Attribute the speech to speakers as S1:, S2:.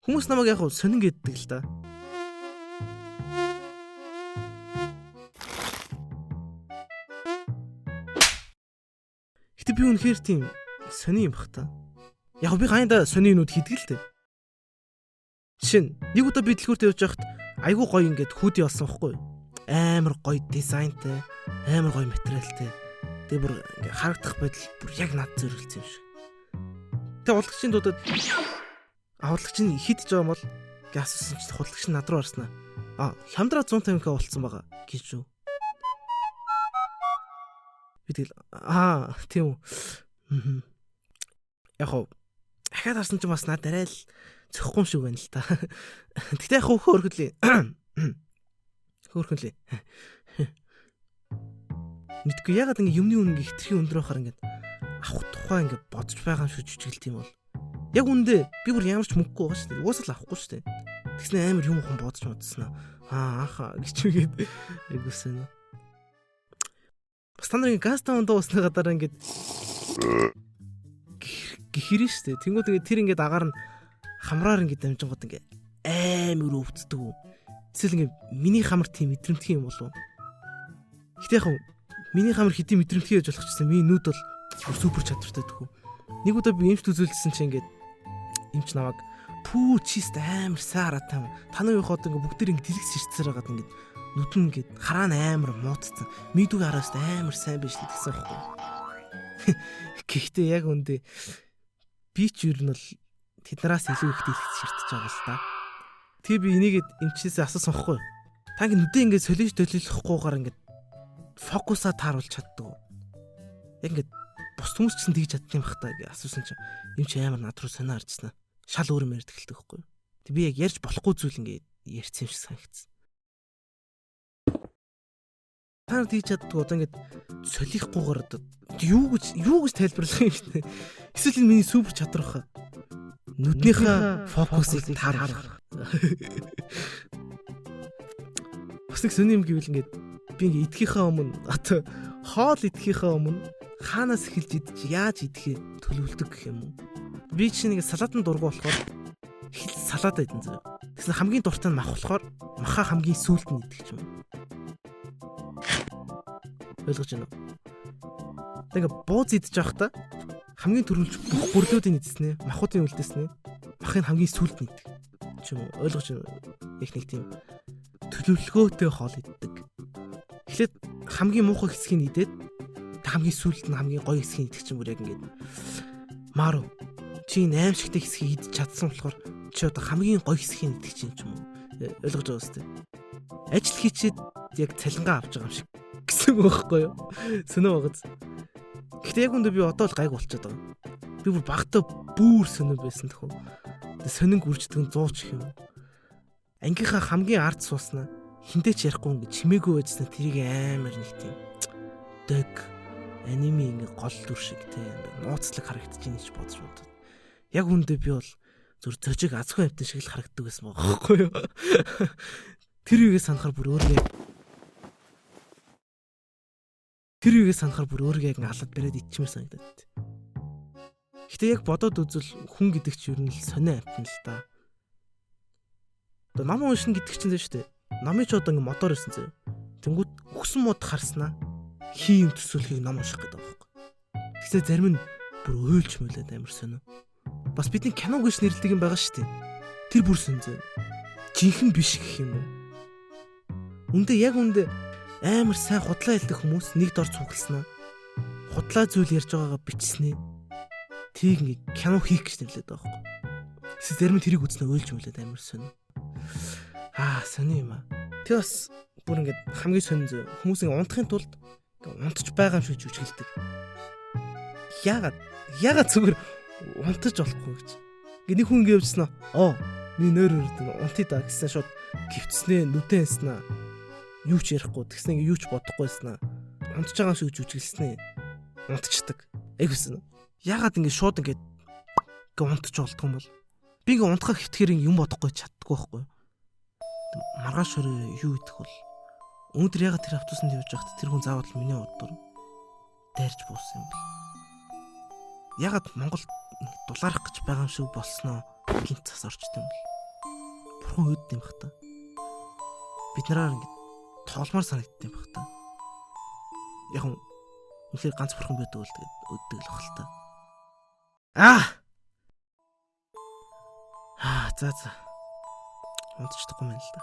S1: Хүмүүс намайг яг сонин гэддэг л да. Гэтэ би үнэхээр тийм сонин юм бах та. Яг би гайда сонин юмуд хийдэг л дээ. Жишээ нь нэг удаа би дэлгүүрт явж байхад айгүй гоё ингээд хүүдий болсон байхгүй юу? Амар гоё дизайнтай, амар гоё материалтай. Тэгээ бүр ингээд харагдах байдал бүр яг над зөрүүлсэн юм шиг. Тэгээ худалдагчийн дуудаад худалдагч нь хидж байгаа юм бол гэж асуусан чинь худалдагч нь над руу харснаа. Хямдраа 150k болцсон байгаа гэж юу? Би тэгэл тийм үү. Яг ахаад харсан чинь бас над арай л зөхгүй юм шиг байна л та. Гэтэ яг хөөрхөлээ. Хөөрхөлээ. Мэдгүй ягаад ингэ юмны үнэ хитрхи өндөр байхаар ингэ авах тухай ингэ бодож байгаа юм шиг жүжиглт юм бол. Яг үндэ би бүр ямар ч мөнгөгүй байгаа шүү дээ. Уусаа л авахгүй шүү дээ. Тэгснэ амар юм хон бодож модснаа. Ааха гэж үгээд айгуусан. Бас та нарын газ таун дуусны гадаар ингэ гихэрэн шүү дээ. Тэнгүүд ингэ тэр ингэ агаар нь хамраар ингэ дамжингууд ингэ амар өвддөг. Эсвэл ингэ миний хамар тийм мэдрэмтгий юм болов. Гэтэ яг миний хамар хэдий мэдрэмтгий гэж болох ч гэсэн миний нүд бол супер чадвартай дөхөө. Нэг удаа би эмч үзүүлсэн чинь ингэ эмч намайг пүү чист амар саараа таа. Танаа юу хоод ингэ бүгд ингэ дэлгэц ширцээр хагаад ингэ нүд нь ингэ хараа амар муудсан. Мэдүүг араас амар сайн биш л гэсэн байхгүй. Гэхдээ яг үндэ би ч юу нь бол тэднээс илүү их дэлгэц ширтэж байгаа л та. Тэгээ би энийгэд эмчнээсээ асуусан байхгүй. Та ингэ нүдээ ингэ солиж төлөвлөхгүйгээр ингэ фокусаа тааруулж чаддаг. Яг ингэ бус хүмүүс ч гэсэн тэгж чаддаг юм бах та гэж асуусан чинь эмч амар над руу санаа харжснаа. Шал өөр юм ярьдаг хэлдэг байхгүй. Тэг би яг ярьж болохгүй зүйл ингэ ярьсан юм шиг санагдсан. Та тэгж чаддаг одоо ингэ солихгүйгээр юу гэж тайлбарлах юм бэ? Эсвэл энэ миний супер чадвар баха. Нүднийхээ фокусыг тааруулах. Бас нэг сони юм гэвэл ингэ би ингэ идэхийнхаа өмнө хоол идэхийнхаа өмнө хаанаас эхэлж идэж яаж идэхээ төлөвлөдөг гэх юм уу? Би чинь нэг салаатан дургу болохоор хэл салаат идэн заяа. Тэгсэн хамгийн дуртай нь мах болохоор маха хамгийн сүүлд нь идэх юм. Ойлгож байна уу? Тэг бууз идэж явахдаа хамгийн түрүүлж бүх бүрлүүдийн идснэ, махуудын үлдээснэ. Махын хамгийн сүүлд нь идэх. Ч юм уу? Ойлгож байна уу? Их нэг тийм төлөвлөгөөтэй хоол иддэг. Эхлээд хамгийн муухай хэсгийг нь идээд хамгийн сүүлд нь хамгийн гоё хэсгийг идэх чинь бүр яг ингээд мааруу чи энэ аимшигтэй хэсгийг идэж чадсан болохоор чи одоо хамгийн гоё хэсгийг идэх чинь ч юм уу ойлгож байгаа үстэй. Ажил хийчихэд яг цалингаа авч байгаа юм шиг гэсэн үг байхгүй юу? Сөнөө багц. Гэхдээ яг үндэ би одоо л гайг болчиход байгаа. Би бүр багтаа бүр сөнөө байсан төхөө. Тэгээ сонинг үрждэг нь 100 ч их юм. Ангийнхаа хамгийн ард сууснаа хинтээ ч ярихгүй ингэ чимээгүй байжсан тэрийг амар нэг тийм дэг аниме ингэ гол дүр шиг те нууцлаг харагдаж ийн гэж бодож бодод. Яг үндэ би бол зүр зожиг азгүй амтэн шиг л харагддаг байсан байгаа байхгүй юу? Тэр үегээ санахаар бүр өөрийгөө ингэ алаад бариад ичмээр санагдаад. Гэтэ яг бодоод үзвэл хүн гэдэг чинь ер нь л сонио амтэн л та. Одоо ном уншина гэдэг чинь шүү дээ. Номын ч одоо ингэ мотор ирсэн зөө. Тэнгүүд өгсөн мод харснаа хийм төсөөлхийг ном унших гэдэг байгаа байхгүй. Тэгсээ зарим нь бүр өөлж мөлөөд амар сонио. Бас бидний кино гэж нэрлэдэг юм байгаа шүү дээ. Тэр бүр сонзөө. Жинхэнэ биш гэх юм уу? Үндэ яг үндэ амар сайн худлаа хэлдэг хүмүүс нэг дор цугласнаа. Худлаа зүйл ярьж байгаагаа бичснээ. Тийг ингэ кино хийх гэж нэрлэдэг байгаа байхгүй. Тэгсээ зарим нь тэрийг үзнэ өөлж мөлөөд амар сонио. Сонио юм аа. Тэг бас бүр ингэ хамгийн сонзөө хүмүүс ингэ унтахын тулд унтаж байгаа юм шиг жүжиглдэг. Яагаад зүгээр унтаж болохгүй гэж. Ингээ нэг хүн ингэ явжснаа. Миний нойр өрдөг унтъя да гэсэн шууд гівцснээ нүдэн яснаа. Юу ч ярихгүй тэгснэ ингээ юу ч бодохгүйснаа. Унтаж байгаа юм шиг жүжиглэснээ. Унтчихдаг. Айгүйсэн. Яагаад ингэ шууд ингээ унтаж болдго юм бол. Би ингээ унтахаа хөвтгэр юм бодохгүй чаддаггүй байхгүй. Маргааш өрөө юу идэх бол өнөөдөр ягаад тэр автобусанд явж байхад тэр хүн заавал миний урд дор дайрч буусан юм бэ? Ягаад Монгол дулаарах гэж байгаа юм шиг болсноо гинт цас орчт юм бол. Бурхан өөд юм бах та. Бид нараар ингэ тоолмоор санагддаг юм бах та. Яг нь үнэхээр ганц бурхан байдаг бол тэгээд өддөг л бах л та. За. Унтчихдаггүй мэн л да.